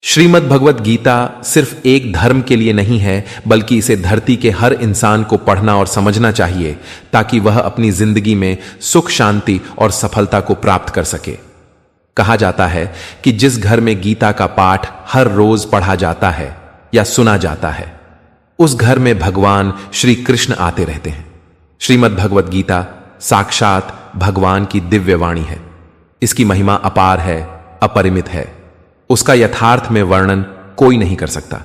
श्रीमद् भगवत गीता सिर्फ एक धर्म के लिए नहीं है, बल्कि इसे धरती के हर इंसान को पढ़ना और समझना चाहिए ताकि वह अपनी जिंदगी में सुख, शांति और सफलता को प्राप्त कर सके। कहा जाता है कि जिस घर में गीता का पाठ हर रोज पढ़ा जाता है या सुना जाता है, उस घर में भगवान श्री कृष्ण आते रहते हैं। श्रीमद् भगवत गीता साक्षात भगवान की दिव्य वाणी है। इसकी महिमा अपार है, अपरिमित है। उसका यथार्थ में वर्णन कोई नहीं कर सकता।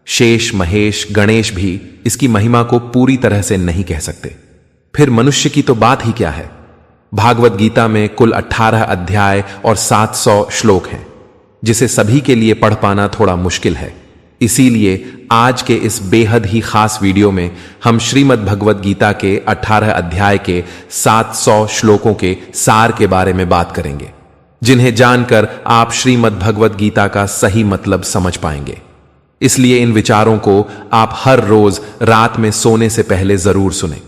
शेष, महेश, गणेश भी इसकी महिमा को पूरी तरह से नहीं कह सकते। फिर मनुष्य की तो बात ही क्या है। भागवत गीता में कुल 18 अध्याय और 700 श्लोक हैं, जिसे सभी के लिए पढ़ पाना थोड़ा मुश्किल है। इसीलिए आज के इस बेहद ही खास वीडियो में हम श्रीमद् भगवत गीता के 18 अध्याय के 700 श्लोकों के सार के बारे में बात करेंगे, जिन्हें जानकर आप श्रीमद् भगवत गीता का सही मतलब समझ पाएंगे। इसलिए इन विचारों को आप हर रोज रात में सोने से पहले जरूर सुनें।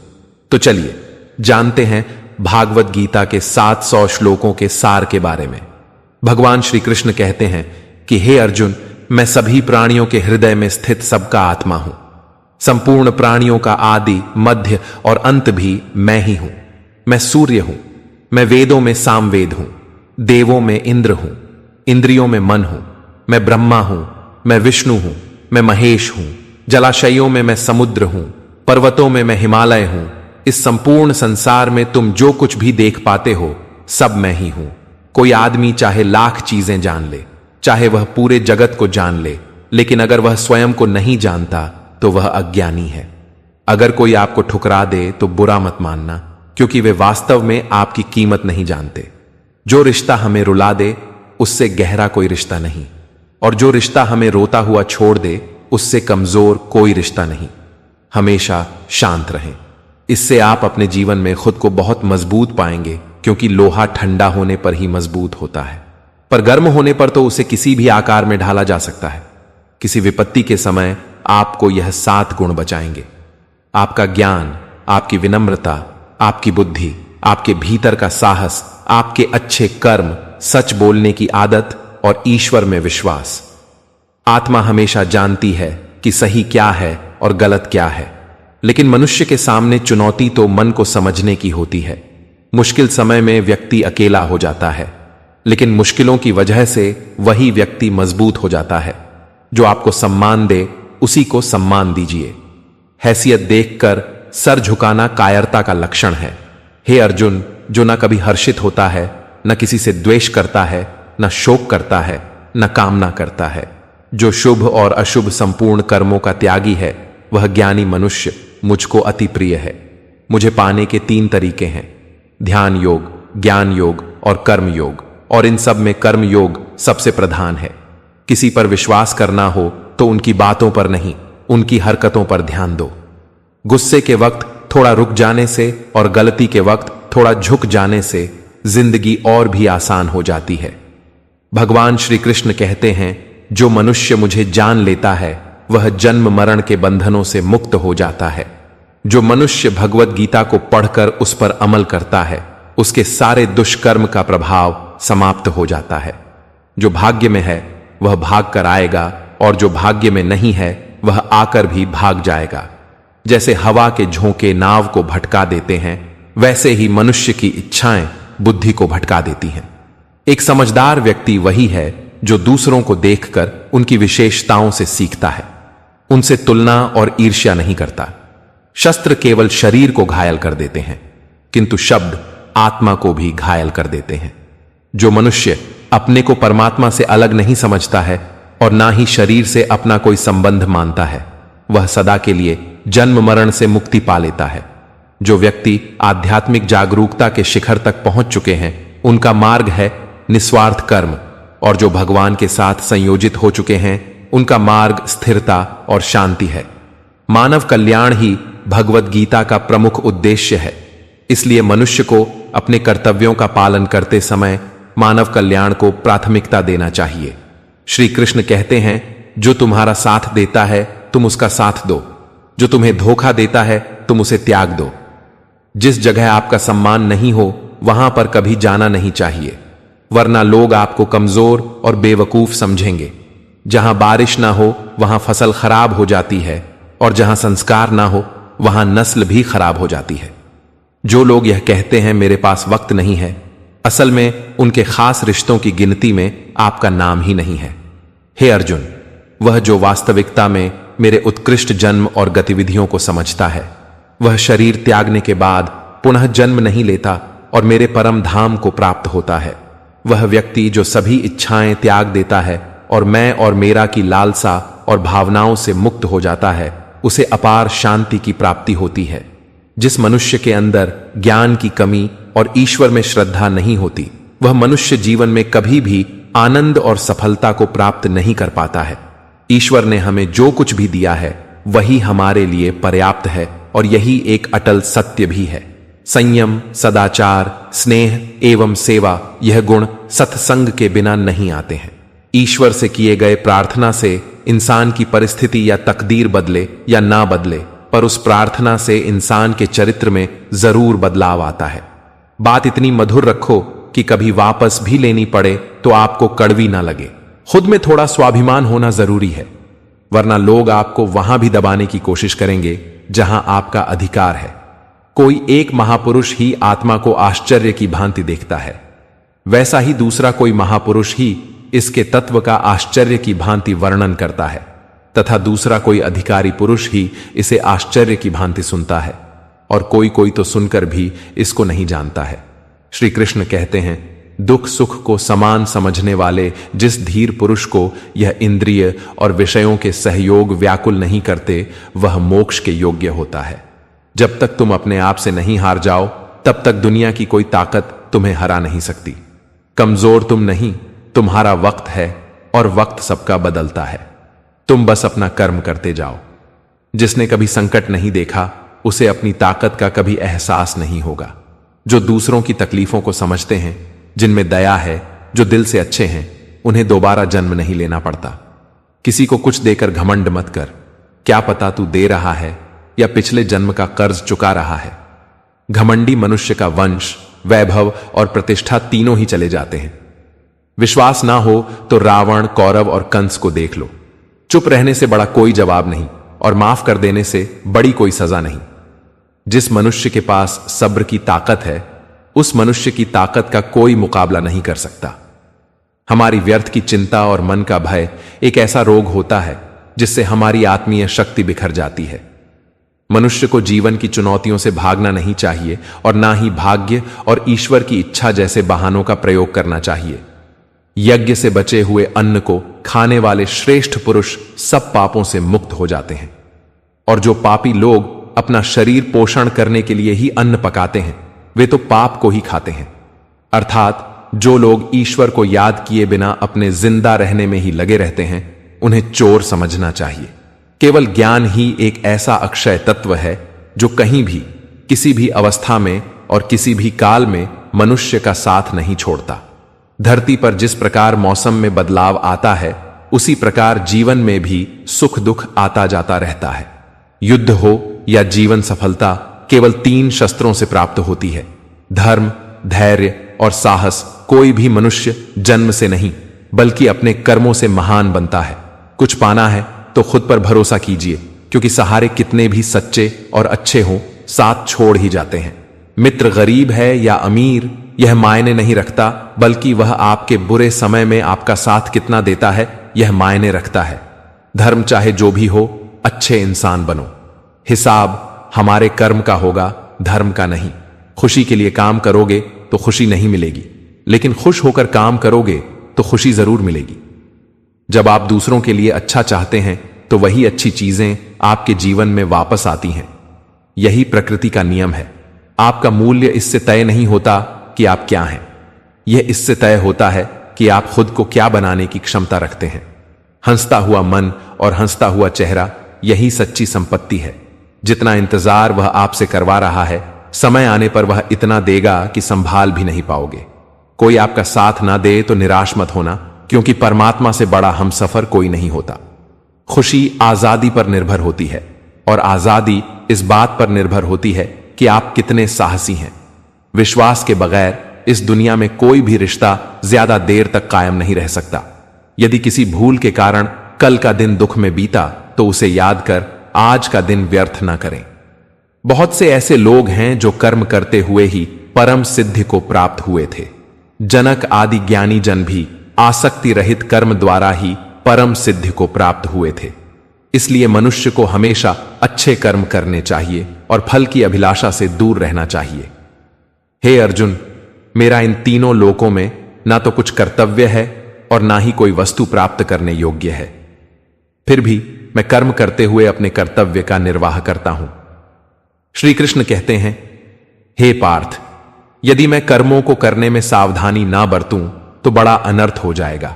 तो चलिए जानते हैं भागवत गीता के 700 श्लोकों के सार के बारे में। भगवान श्री कृष्ण कहते हैं कि हे अर्जुन, मैं सभी प्राणियों के हृदय में स्थित सबका आत्मा हूं। संपूर्ण प्राणियों का आदि, मध्य और अंत भी मैं ही हूं। मैं सूर्य हूं। मैं वेदों में सामवेद हूं। देवों में इंद्र हूं। इंद्रियों में मन हूं। मैं ब्रह्मा हूं। मैं विष्णु हूं। मैं महेश हूं। जलाशयों में मैं समुद्र हूं। पर्वतों में मैं हिमालय हूं। इस संपूर्ण संसार में तुम जो कुछ भी देख पाते हो, सब मैं ही हूं। कोई आदमी चाहे लाख चीजें जान ले, चाहे वह पूरे जगत को जान ले, लेकिन अगर वह स्वयं को नहीं जानता तो वह अज्ञानी है। अगर कोई आपको ठुकरा दे तो बुरा मत मानना, क्योंकि वे वास्तव में आपकी कीमत नहीं जानते। जो रिश्ता हमें रुला दे, उससे गहरा कोई रिश्ता नहीं, और जो रिश्ता हमें रोता हुआ छोड़ दे, उससे कमजोर कोई रिश्ता नहीं। हमेशा शांत रहें। इससे आप अपने जीवन में खुद को बहुत मजबूत पाएंगे, क्योंकि लोहा ठंडा होने पर ही मजबूत होता है, पर गर्म होने पर तो उसे किसी भी आकार में ढाला जा सकता है। किसी विपत्ति के समय आपको यह 7 गुण बचाएंगे: आपका ज्ञान, आपकी विनम्रता, आपकी बुद्धि, आपके भीतर का साहस, आपके अच्छे कर्म, सच बोलने की आदत और ईश्वर में विश्वास। आत्मा हमेशा जानती है कि सही क्या है और गलत क्या है, लेकिन मनुष्य के सामने चुनौती तो मन को समझने की होती है। मुश्किल समय में व्यक्ति अकेला हो जाता है, लेकिन मुश्किलों की वजह से वही व्यक्ति मजबूत हो जाता है। जो आपको सम्मान दे, उसी को सम्मान दीजिए। हैसियत देखकर सर झुकाना कायरता का लक्षण है। हे अर्जुन, जो न कभी हर्षित होता है, न किसी से द्वेष करता है, न शोक करता है, न कामना करता है, जो शुभ और अशुभ संपूर्ण कर्मों का त्यागी है, वह ज्ञानी मनुष्य मुझको अति प्रिय है। मुझे पाने के 3 तरीके हैं: ध्यान योग, ज्ञान योग और कर्म योग, और इन सब में कर्म योग सबसे प्रधान है। किसी पर विश्वास करना हो तो उनकी बातों पर नहीं, उनकी हरकतों पर ध्यान दो। गुस्से के वक्त थोड़ा रुक जाने से और गलती के वक्त थोड़ा झुक जाने से जिंदगी और भी आसान हो जाती है। भगवान श्री कृष्ण कहते हैं, जो मनुष्य मुझे जान लेता है, वह जन्म मरण के बंधनों से मुक्त हो जाता है। जो मनुष्य भगवत गीता को पढ़कर उस पर अमल करता है, उसके सारे दुष्कर्म का प्रभाव समाप्त हो जाता है। जो भाग्य में है वह भाग कर आएगा, और जो भाग्य में नहीं है वह आकर भी भाग जाएगा। जैसे हवा के झोंके नाव को भटका देते हैं, वैसे ही मनुष्य की इच्छाएं बुद्धि को भटका देती हैं। एक समझदार व्यक्ति वही है जो दूसरों को देखकर उनकी विशेषताओं से सीखता है, उनसे तुलना और ईर्ष्या नहीं करता। शस्त्र केवल शरीर को घायल कर देते हैं, किंतु शब्द आत्मा को भी घायल कर देते हैं। जो मनुष्य अपने को परमात्मा से अलग नहीं समझता है और ना ही शरीर से अपना कोई संबंध मानता है, वह सदा के लिए जन्म मरण से मुक्ति पा लेता है। जो व्यक्ति आध्यात्मिक जागरूकता के शिखर तक पहुंच चुके हैं, उनका मार्ग है निस्वार्थ कर्म, और जो भगवान के साथ संयोजित हो चुके हैं, उनका मार्ग स्थिरता और शांति है। मानव कल्याण ही भगवत गीता का प्रमुख उद्देश्य है। इसलिए मनुष्य को अपने कर्तव्यों का पालन करते समय मानव कल्याण को प्राथमिकता देना चाहिए। श्री कृष्ण कहते हैं, जो तुम्हारा साथ देता है तुम उसका साथ दो, जो तुम्हें धोखा देता है तुम उसे त्याग दो। जिस जगह आपका सम्मान नहीं हो, वहां पर कभी जाना नहीं चाहिए, वरना लोग आपको कमजोर और बेवकूफ समझेंगे। जहां बारिश ना हो वहां फसल खराब हो जाती है, और जहां संस्कार ना हो वहां नस्ल भी खराब हो जाती है। जो लोग यह कहते हैं मेरे पास वक्त नहीं है, असल में उनके खास रिश्तों की गिनती में आपका नाम ही नहीं है। हे अर्जुन, वह जो वास्तविकता में मेरे उत्कृष्ट जन्म और गतिविधियों को समझता है, वह शरीर त्यागने के बाद पुनः जन्म नहीं लेता और मेरे परम धाम को प्राप्त होता है। वह व्यक्ति जो सभी इच्छाएं त्याग देता है और मैं और मेरा की लालसा और भावनाओं से मुक्त हो जाता है, उसे अपार शांति की प्राप्ति होती है। जिस मनुष्य के अंदर ज्ञान की कमी और ईश्वर में श्रद्धा नहीं होती, वह मनुष्य जीवन में कभी भी आनंद और सफलता को प्राप्त नहीं कर पाता है। ईश्वर ने हमें जो कुछ भी दिया है वही हमारे लिए पर्याप्त है, और यही एक अटल सत्य भी है। संयम, सदाचार, स्नेह एवं सेवा, यह गुण सत्संग के बिना नहीं आते हैं। ईश्वर से किए गए प्रार्थना से इंसान की परिस्थिति या तकदीर बदले या ना बदले, पर उस प्रार्थना से इंसान के चरित्र में जरूर बदलाव आता है। बात इतनी मधुर रखो कि कभी वापस भी लेनी पड़े तो आपको कड़वी ना लगे। खुद में थोड़ा स्वाभिमान होना जरूरी है, वरना लोग आपको वहां भी दबाने की कोशिश करेंगे जहां आपका अधिकार है। कोई एक महापुरुष ही आत्मा को आश्चर्य की भांति देखता है, वैसा ही दूसरा कोई महापुरुष ही इसके तत्व का आश्चर्य की भांति वर्णन करता है, तथा दूसरा कोई अधिकारी पुरुष ही इसे आश्चर्य की भांति सुनता है, और कोई कोई तो सुनकर भी इसको नहीं जानता है। श्री कृष्ण कहते हैं, दुख सुख को समान समझने वाले जिस धीर पुरुष को यह इंद्रिय और विषयों के सहयोग व्याकुल नहीं करते, वह मोक्ष के योग्य होता है। जब तक तुम अपने आप से नहीं हार जाओ, तब तक दुनिया की कोई ताकत तुम्हें हरा नहीं सकती। कमजोर तुम नहीं, तुम्हारा वक्त है, और वक्त सबका बदलता है। तुम बस अपना कर्म करते जाओ। जिसने कभी संकट नहीं देखा, उसे अपनी ताकत का कभी एहसास नहीं होगा। जो दूसरों की तकलीफों को समझते हैं, जिनमें दया है, जो दिल से अच्छे हैं, उन्हें दोबारा जन्म नहीं लेना पड़ता। किसी को कुछ देकर घमंड मत कर, क्या पता तू दे रहा है या पिछले जन्म का कर्ज चुका रहा है। घमंडी मनुष्य का वंश, वैभव और प्रतिष्ठा तीनों ही चले जाते हैं। विश्वास ना हो तो रावण, कौरव और कंस को देख लो। चुप रहने से बड़ा कोई जवाब नहीं, और माफ कर देने से बड़ी कोई सजा नहीं। जिस मनुष्य के पास सब्र की ताकत है, उस मनुष्य की ताकत का कोई मुकाबला नहीं कर सकता। हमारी व्यर्थ की चिंता और मन का भय एक ऐसा रोग होता है जिससे हमारी आत्मीय शक्ति बिखर जाती है। मनुष्य को जीवन की चुनौतियों से भागना नहीं चाहिए, और ना ही भाग्य और ईश्वर की इच्छा जैसे बहानों का प्रयोग करना चाहिए। यज्ञ से बचे हुए अन्न को खाने वाले श्रेष्ठ पुरुष सब पापों से मुक्त हो जाते हैं, और जो पापी लोग अपना शरीर पोषण करने के लिए ही अन्न पकाते हैं, वे तो पाप को ही खाते हैं। अर्थात जो लोग ईश्वर को याद किए बिना अपने जिंदा रहने में ही लगे रहते हैं, उन्हें चोर समझना चाहिए। केवल ज्ञान ही एक ऐसा अक्षय तत्व है जो कहीं भी, किसी भी अवस्था में और किसी भी काल में मनुष्य का साथ नहीं छोड़ता। धरती पर जिस प्रकार मौसम में बदलाव आता है, उसी प्रकार जीवन में भी सुख दुख आता जाता रहता है। युद्ध हो या जीवन सफलता केवल 3 शस्त्रों से प्राप्त होती है: धर्म, धैर्य और साहस। कोई भी मनुष्य जन्म से नहीं, बल्कि अपने कर्मों से महान बनता है। कुछ पाना है तो खुद पर भरोसा कीजिए, क्योंकि सहारे कितने भी सच्चे और अच्छे हों, साथ छोड़ ही जाते हैं। मित्र गरीब है या अमीर, यह मायने नहीं रखता, बल्कि वह आपके बुरे समय में आपका साथ कितना देता है, यह मायने रखता है। धर्म चाहे जो भी हो, अच्छे इंसान बनो। हिसाब हमारे कर्म का होगा, धर्म का नहीं। खुशी के लिए काम करोगे तो खुशी नहीं मिलेगी, लेकिन खुश होकर काम करोगे तो खुशी जरूर मिलेगी। जब आप दूसरों के लिए अच्छा चाहते हैं तो वही अच्छी चीजें आपके जीवन में वापस आती हैं। यही प्रकृति का नियम है। आपका मूल्य इससे तय नहीं होता कि आप क्या हैं, यह इससे तय होता है कि आप खुद को क्या बनाने की क्षमता रखते हैं। हंसता हुआ मन और हंसता हुआ चेहरा, यही सच्ची संपत्ति है। जितना इंतजार वह आपसे करवा रहा है, समय आने पर वह इतना देगा कि संभाल भी नहीं पाओगे। कोई आपका साथ ना दे तो निराश मत होना, क्योंकि परमात्मा से बड़ा हमसफर कोई नहीं होता। खुशी आजादी पर निर्भर होती है, और आजादी इस बात पर निर्भर होती है कि आप कितने साहसी हैं। विश्वास के बगैर इस दुनिया में कोई भी रिश्ता ज्यादा देर तक कायम नहीं रह सकता। यदि किसी भूल के कारण कल का दिन दुख में बीता तो उसे याद कर आज का दिन व्यर्थ ना करें। बहुत से ऐसे लोग हैं जो कर्म करते हुए ही परम सिद्धि को प्राप्त हुए थे। जनक आदि ज्ञानी जन भी आसक्ति रहित कर्म द्वारा ही परम सिद्धि को प्राप्त हुए थे। इसलिए मनुष्य को हमेशा अच्छे कर्म करने चाहिए और फल की अभिलाषा से दूर रहना चाहिए। हे अर्जुन, मेरा इन तीनों लोकों में ना तो कुछ कर्तव्य है और ना ही कोई वस्तु प्राप्त करने योग्य है, फिर भी मैं कर्म करते हुए अपने कर्तव्य का निर्वाह करता हूं। श्री कृष्ण कहते हैं, हे पार्थ, यदि मैं कर्मों को करने में सावधानी ना बरतूं तो बड़ा अनर्थ हो जाएगा,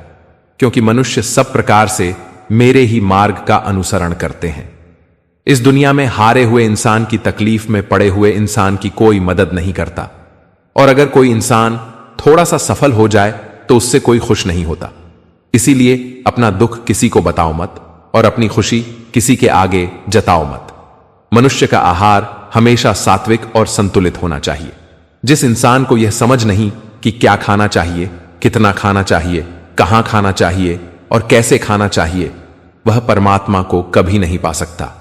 क्योंकि मनुष्य सब प्रकार से मेरे ही मार्ग का अनुसरण करते हैं। इस दुनिया में हारे हुए इंसान की तकलीफ में पड़े हुए इंसान की कोई मदद नहीं करता, और अगर कोई इंसान थोड़ा सा सफल हो जाए तो उससे कोई खुश नहीं होता। इसीलिए अपना दुख किसी को बताओ मत और अपनी खुशी किसी के आगे जताओ मत। मनुष्य का आहार हमेशा सात्विक और संतुलित होना चाहिए। जिस इंसान को यह समझ नहीं कि क्या खाना चाहिए, कितना खाना चाहिए, कहां खाना चाहिए और कैसे खाना चाहिए, वह परमात्मा को कभी नहीं पा सकता।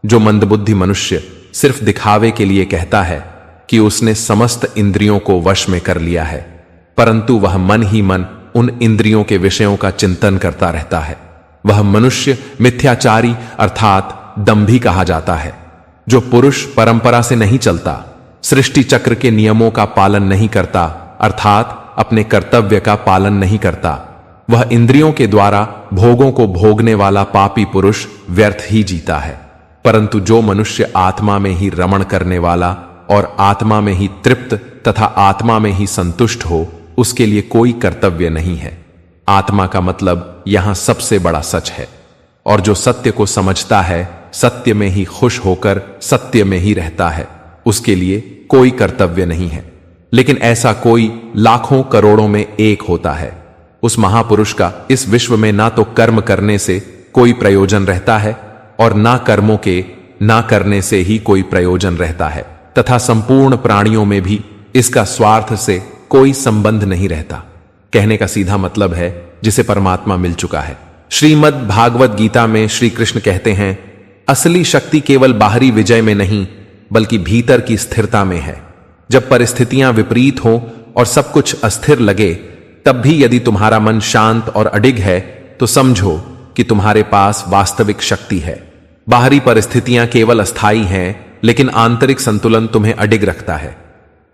जो मंदबुद्धि मनुष्य सिर्फ दिखावे के लिए कहता है कि उसने समस्त इंद्रियों को वश में कर लिया है, परंतु वह मन ही मन उन इंद्रियों के विषयों का चिंतन करता रहता है, वह मनुष्य मिथ्याचारी अर्थात दंभी कहा जाता है। जो पुरुष परंपरा से नहीं चलता, सृष्टि चक्र के नियमों का पालन नहीं करता अर्थात अपने कर्तव्य का पालन नहीं करता, वह इंद्रियों के द्वारा भोगों को भोगने वाला पापी पुरुष व्यर्थ ही जीता है। परंतु जो मनुष्य आत्मा में ही रमण करने वाला और आत्मा में ही तृप्त तथा आत्मा में ही संतुष्ट हो, उसके लिए कोई कर्तव्य नहीं है। आत्मा का मतलब यहां सबसे बड़ा सच है, और जो सत्य को समझता है, सत्य में ही खुश होकर सत्य में ही रहता है, उसके लिए कोई कर्तव्य नहीं है। लेकिन ऐसा कोई लाखों करोड़ों में एक होता है। उस महापुरुष का इस विश्व में ना तो कर्म करने से कोई प्रयोजन रहता है और ना कर्मों के ना करने से ही कोई प्रयोजन रहता है, तथा संपूर्ण प्राणियों में भी इसका स्वार्थ से कोई संबंध नहीं रहता। कहने का सीधा मतलब है जिसे परमात्मा मिल चुका है। श्रीमद् भागवत गीता में श्री कृष्ण कहते हैं, असली शक्ति केवल बाहरी विजय में नहीं बल्कि भीतर की स्थिरता में है। जब परिस्थितियां विपरीत हों और सब कुछ अस्थिर लगे, तब भी यदि तुम्हारा मन शांत और अडिग है तो समझो कि तुम्हारे पास वास्तविक शक्ति है। बाहरी परिस्थितियां केवल अस्थायी हैं, लेकिन आंतरिक संतुलन तुम्हें अडिग रखता है।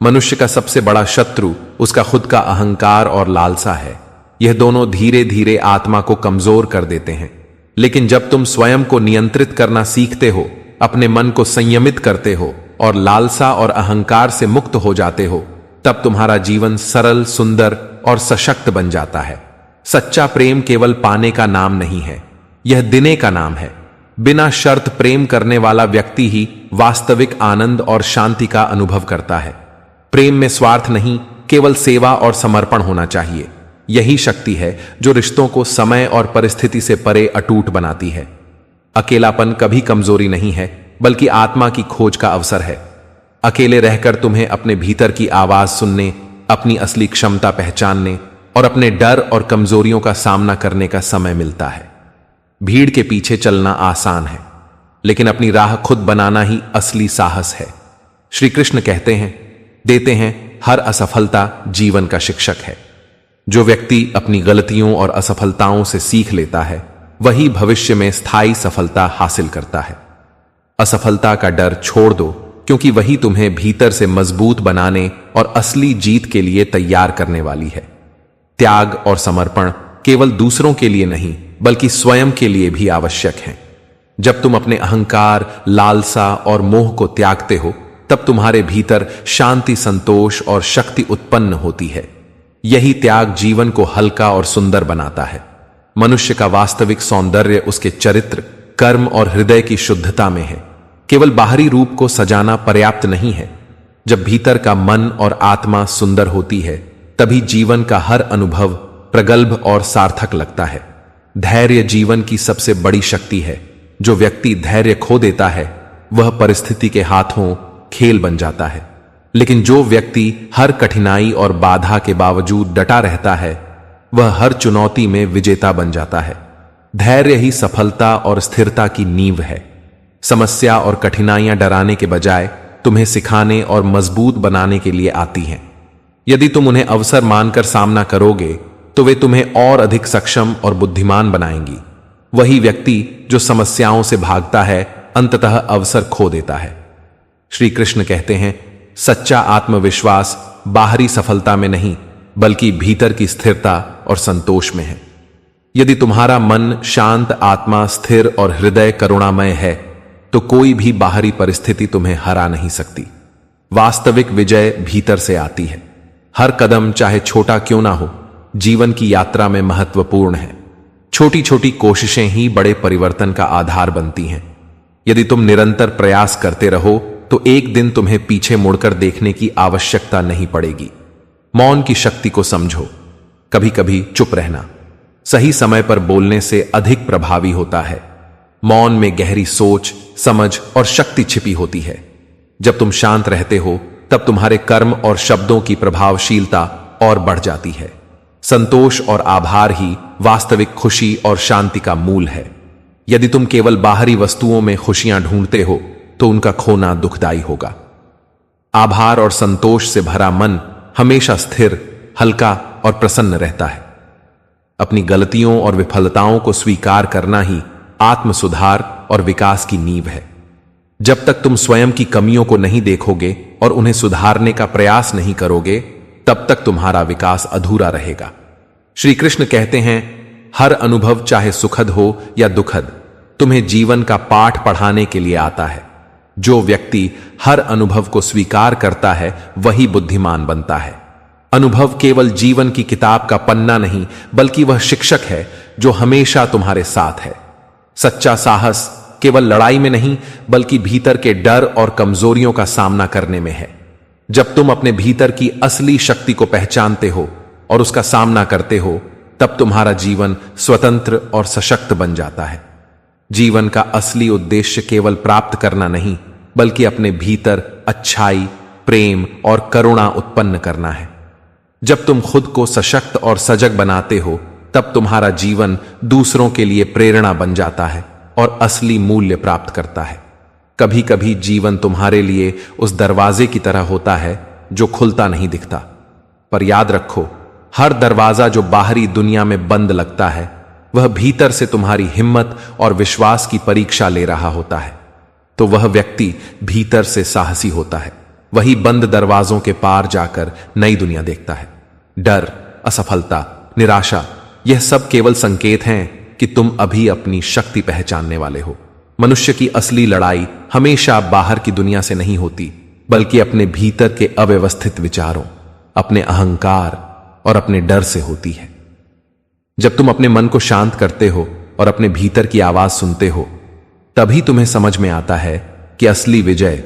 मनुष्य का सबसे बड़ा शत्रु उसका खुद का अहंकार और लालसा है। यह दोनों धीरे धीरे आत्मा को कमजोर कर देते हैं। लेकिन जब तुम स्वयं को नियंत्रित करना सीखते हो, अपने मन को संयमित करते हो और लालसा और अहंकार से मुक्त हो जाते हो, तब तुम्हारा जीवन सरल, सुंदर और सशक्त बन जाता है। सच्चा प्रेम केवल पाने का नाम नहीं है, यह देने का नाम है। बिना शर्त प्रेम करने वाला व्यक्ति ही वास्तविक आनंद और शांति का अनुभव करता है। प्रेम में स्वार्थ नहीं, केवल सेवा और समर्पण होना चाहिए। यही शक्ति है जो रिश्तों को समय और परिस्थिति से परे अटूट बनाती है। अकेलापन कभी कमजोरी नहीं है, बल्कि आत्मा की खोज का अवसर है। अकेले रहकर तुम्हें अपने भीतर की आवाज सुनने, अपनी असली क्षमता पहचानने और अपने डर और कमजोरियों का सामना करने का समय मिलता है। भीड़ के पीछे चलना आसान है, लेकिन अपनी राह खुद बनाना ही असली साहस है। श्री कृष्ण कहते हैं, देते हैं, हर असफलता जीवन का शिक्षक है। जो व्यक्ति अपनी गलतियों और असफलताओं से सीख लेता है, वही भविष्य में स्थायी सफलता हासिल करता है। असफलता का डर छोड़ दो, क्योंकि वही तुम्हें भीतर से मजबूत बनाने और असली जीत के लिए तैयार करने वाली है। त्याग और समर्पण केवल दूसरों के लिए नहीं, बल्कि स्वयं के लिए भी आवश्यक है। जब तुम अपने अहंकार, लालसा और मोह को त्यागते हो, तब तुम्हारे भीतर शांति, संतोष और शक्ति उत्पन्न होती है। यही त्याग जीवन को हल्का और सुंदर बनाता है। मनुष्य का वास्तविक सौंदर्य उसके चरित्र, कर्म और हृदय की शुद्धता में है। केवल बाहरी रूप को सजाना पर्याप्त नहीं है। जब भीतर का मन और आत्मा सुंदर होती है, तभी जीवन का हर अनुभव प्रगल्भ और सार्थक लगता है। धैर्य जीवन की सबसे बड़ी शक्ति है। जो व्यक्ति धैर्य खो देता है, वह परिस्थिति के हाथों खेल बन जाता है। लेकिन जो व्यक्ति हर कठिनाई और बाधा के बावजूद डटा रहता है, वह हर चुनौती में विजेता बन जाता है। धैर्य ही सफलता और स्थिरता की नींव है। समस्या और कठिनाइयां डराने के बजाय तुम्हें सिखाने और मजबूत बनाने के लिए आती हैं। यदि तुम उन्हें अवसर मानकर सामना करोगे तो वे तुम्हें और अधिक सक्षम और बुद्धिमान बनाएंगी। वही व्यक्ति जो समस्याओं से भागता है अंततः अवसर खो देता है। श्री कृष्ण कहते हैं, सच्चा आत्मविश्वास बाहरी सफलता में नहीं बल्कि भीतर की स्थिरता और संतोष में है। यदि तुम्हारा मन शांत, आत्मा स्थिर और हृदय करुणामय है तो कोई भी बाहरी परिस्थिति तुम्हें हरा नहीं सकती। वास्तविक विजय भीतर से आती है। हर कदम चाहे छोटा क्यों ना हो, जीवन की यात्रा में महत्वपूर्ण है। छोटी छोटी कोशिशें ही बड़े परिवर्तन का आधार बनती हैं। यदि तुम निरंतर प्रयास करते रहो तो एक दिन तुम्हें पीछे मुड़कर देखने की आवश्यकता नहीं पड़ेगी। मौन की शक्ति को समझो। कभी कभी चुप रहना सही समय पर बोलने से अधिक प्रभावी होता है। मौन में गहरी सोच, समझ और शक्ति छिपी होती है। जब तुम शांत रहते हो तब तुम्हारे कर्म और शब्दों की प्रभावशीलता और बढ़ जाती है। संतोष और आभार ही वास्तविक खुशी और शांति का मूल है। यदि तुम केवल बाहरी वस्तुओं में खुशियां ढूंढते हो तो उनका खोना दुखदाई होगा। आभार और संतोष से भरा मन हमेशा स्थिर, हल्का और प्रसन्न रहता है। अपनी गलतियों और विफलताओं को स्वीकार करना ही आत्म सुधार और विकास की नींव है। जब तक तुम स्वयं की कमियों को नहीं देखोगे और उन्हें सुधारने का प्रयास नहीं करोगे, तब तक तुम्हारा विकास अधूरा रहेगा। श्री कृष्ण कहते हैं, हर अनुभव चाहे सुखद हो या दुखद, तुम्हें जीवन का पाठ पढ़ाने के लिए आता है। जो व्यक्ति हर अनुभव को स्वीकार करता है वही बुद्धिमान बनता है। अनुभव केवल जीवन की किताब का पन्ना नहीं बल्कि वह शिक्षक है जो हमेशा तुम्हारे साथ है। सच्चा साहस केवल लड़ाई में नहीं बल्कि भीतर के डर और कमजोरियों का सामना करने में है। जब तुम अपने भीतर की असली शक्ति को पहचानते हो और उसका सामना करते हो, तब तुम्हारा जीवन स्वतंत्र और सशक्त बन जाता है। जीवन का असली उद्देश्य केवल प्राप्त करना नहीं बल्कि अपने भीतर अच्छाई, प्रेम और करुणा उत्पन्न करना है। जब तुम खुद को सशक्त और सजग बनाते हो तब तुम्हारा जीवन दूसरों के लिए प्रेरणा बन जाता है और असली मूल्य प्राप्त करता है। कभी कभी जीवन तुम्हारे लिए उस दरवाजे की तरह होता है जो खुलता नहीं दिखता, पर याद रखो, हर दरवाजा जो बाहरी दुनिया में बंद लगता है वह भीतर से तुम्हारी हिम्मत और विश्वास की परीक्षा ले रहा होता है। तो वह व्यक्ति भीतर से साहसी होता है। वही बंद दरवाजों के पार जाकर नई दुनिया देखता है। डर, असफलता, निराशा, यह सब केवल संकेत हैं कि तुम अभी अपनी शक्ति पहचानने वाले हो। मनुष्य की असली लड़ाई हमेशा बाहर की दुनिया से नहीं होती बल्कि अपने भीतर के अव्यवस्थित विचारों, अपने अहंकार और अपने डर से होती है। जब तुम अपने मन को शांत करते हो और अपने भीतर की आवाज सुनते हो, तभी तुम्हें समझ में आता है कि असली विजय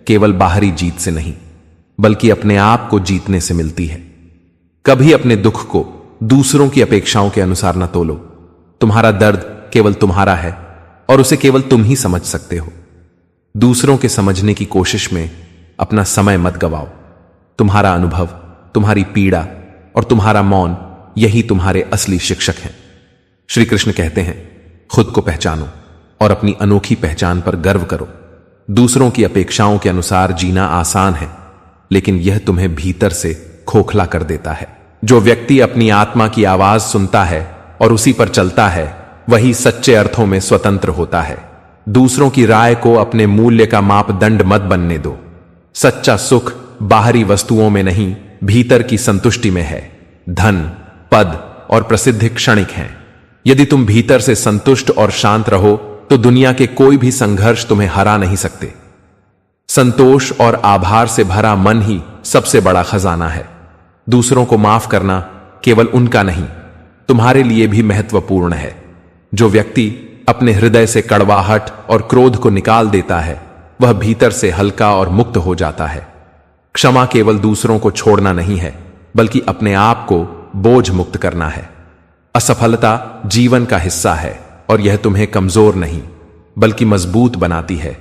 केवल बाहरी जीत से नहीं बल्कि अपने आप को जीतने से मिलती है। कभी अपने दुख को दूसरों की अपेक्षाओं के अनुसार न तोलो। तुम्हारा दर्द केवल तुम्हारा है और उसे केवल तुम ही समझ सकते हो। दूसरों के समझने की कोशिश में अपना समय मत गवाओ। तुम्हारा अनुभव, तुम्हारी पीड़ा और तुम्हारा मौन, यही तुम्हारे असली शिक्षक हैं। श्री कृष्ण कहते हैं, खुद को पहचानो और अपनी अनोखी पहचान पर गर्व करो। दूसरों की अपेक्षाओं के अनुसार जीना आसान है, लेकिन यह तुम्हें भीतर से खोखला कर देता है। जो व्यक्ति अपनी आत्मा की आवाज सुनता है और उसी पर चलता है, वही सच्चे अर्थों में स्वतंत्र होता है। दूसरों की राय को अपने मूल्य का मापदंड मत बनने दो। सच्चा सुख बाहरी वस्तुओं में नहीं, भीतर की संतुष्टि में है। धन, पद और प्रसिद्धि क्षणिक हैं। यदि तुम भीतर से संतुष्ट और शांत रहो तो दुनिया के कोई भी संघर्ष तुम्हें हरा नहीं सकते। संतोष और आभार से भरा मन ही सबसे बड़ा खजाना है। दूसरों को माफ करना केवल उनका नहीं, तुम्हारे लिए भी महत्वपूर्ण है। जो व्यक्ति अपने हृदय से कड़वाहट और क्रोध को निकाल देता है, वह भीतर से हल्का और मुक्त हो जाता है। क्षमा केवल दूसरों को छोड़ना नहीं है बल्कि अपने आप को बोझ मुक्त करना है। असफलता जीवन का हिस्सा है और यह तुम्हें कमजोर नहीं बल्कि मजबूत बनाती है।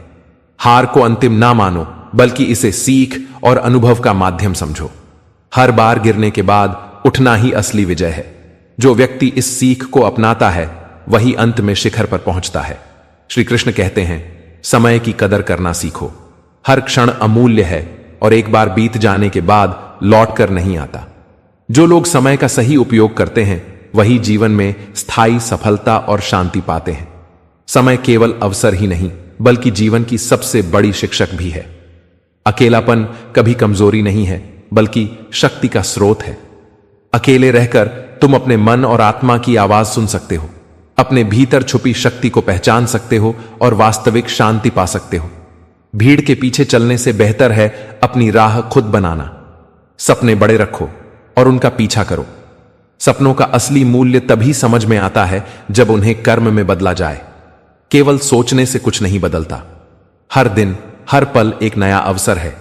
हार को अंतिम ना मानो बल्कि इसे सीख और अनुभव का माध्यम समझो। हर बार गिरने के बाद उठना ही असली विजय है। जो व्यक्ति इस सीख को अपनाता है वही अंत में शिखर पर पहुंचता है। श्री कृष्ण कहते हैं, समय की कदर करना सीखो। हर क्षण अमूल्य है और एक बार बीत जाने के बाद लौट कर नहीं आता। जो लोग समय का सही उपयोग करते हैं वही जीवन में स्थायी सफलता और शांति पाते हैं। समय केवल अवसर ही नहीं बल्कि जीवन की सबसे बड़ी शिक्षक भी है। अकेलापन कभी कमजोरी नहीं है बल्कि शक्ति का स्रोत है। अकेले रहकर तुम अपने मन और आत्मा की आवाज सुन सकते हो, अपने भीतर छुपी शक्ति को पहचान सकते हो और वास्तविक शांति पा सकते हो। भीड़ के पीछे चलने से बेहतर है अपनी राह खुद बनाना। सपने बड़े रखो और उनका पीछा करो। सपनों का असली मूल्य तभी समझ में आता है जब उन्हें कर्म में बदला जाए। केवल सोचने से कुछ नहीं बदलता। हर दिन हर पल एक नया अवसर है।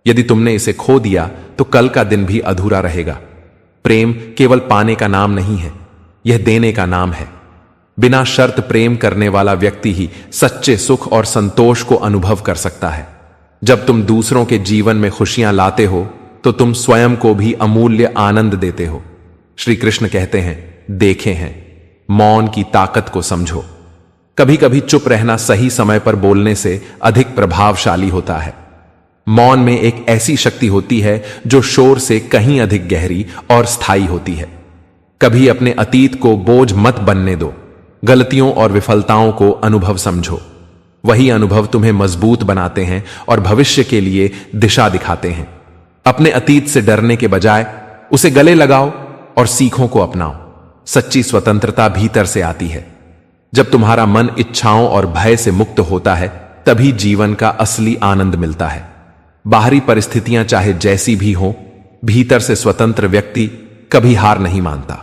यदि तुमने इसे खो दिया तो कल का दिन भी अधूरा रहेगा। प्रेम केवल पाने का नाम नहीं है, यह देने का नाम है। बिना शर्त प्रेम करने वाला व्यक्ति ही सच्चे सुख और संतोष को अनुभव कर सकता है। जब तुम दूसरों के जीवन में खुशियां लाते हो तो तुम स्वयं को भी अमूल्य आनंद देते हो। श्री कृष्ण कहते हैं, देखे हैं, मौन की ताकत को समझो। कभी कभी चुप रहना सही समय पर बोलने से अधिक प्रभावशाली होता है। मौन में एक ऐसी शक्ति होती है जो शोर से कहीं अधिक गहरी और स्थायी होती है। कभी अपने अतीत को बोझ मत बनने दो। गलतियों और विफलताओं को अनुभव समझो। वही अनुभव तुम्हें मजबूत बनाते हैं और भविष्य के लिए दिशा दिखाते हैं। अपने अतीत से डरने के बजाय उसे गले लगाओ और सीखों को अपनाओ। सच्ची स्वतंत्रता भीतर से आती है। जब तुम्हारा मन इच्छाओं और भय से मुक्त होता है तभी जीवन का असली आनंद मिलता है। बाहरी परिस्थितियां चाहे जैसी भी हों, भीतर से स्वतंत्र व्यक्ति कभी हार नहीं मानता।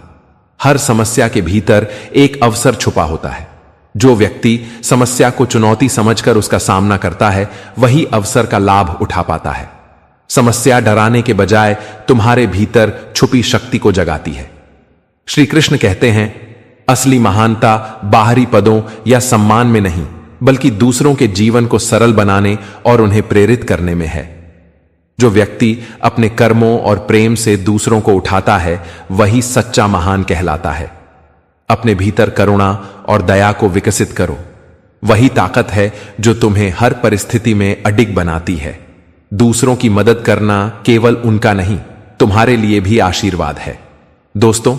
हर समस्या के भीतर एक अवसर छुपा होता है। जो व्यक्ति समस्या को चुनौती समझकर उसका सामना करता है वही अवसर का लाभ उठा पाता है। समस्या डराने के बजाय तुम्हारे भीतर छुपी शक्ति को जगाती है। श्री कृष्ण कहते हैं, असली महानता बाहरी पदों या सम्मान में नहीं बल्कि दूसरों के जीवन को सरल बनाने और उन्हें प्रेरित करने में है। जो व्यक्ति अपने कर्मों और प्रेम से दूसरों को उठाता है वही सच्चा महान कहलाता है। अपने भीतर करुणा और दया को विकसित करो। वही ताकत है जो तुम्हें हर परिस्थिति में अडिग बनाती है। दूसरों की मदद करना केवल उनका नहीं, तुम्हारे लिए भी आशीर्वाद है। दोस्तों,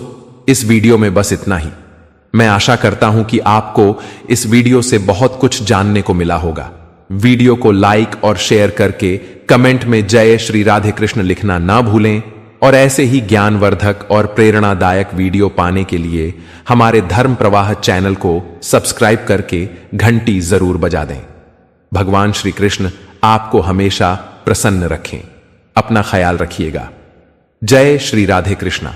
इस वीडियो में बस इतना ही। मैं आशा करता हूं कि आपको इस वीडियो से बहुत कुछ जानने को मिला होगा। वीडियो को लाइक और शेयर करके कमेंट में जय श्री राधे कृष्ण लिखना ना भूलें और ऐसे ही ज्ञानवर्धक और प्रेरणादायक वीडियो पाने के लिए हमारे धर्म प्रवाह चैनल को सब्सक्राइब करके घंटी जरूर बजा दें। भगवान श्री कृष्ण आपको हमेशा प्रसन्न रखें। अपना ख्याल रखिएगा। जय श्री राधे कृष्णा।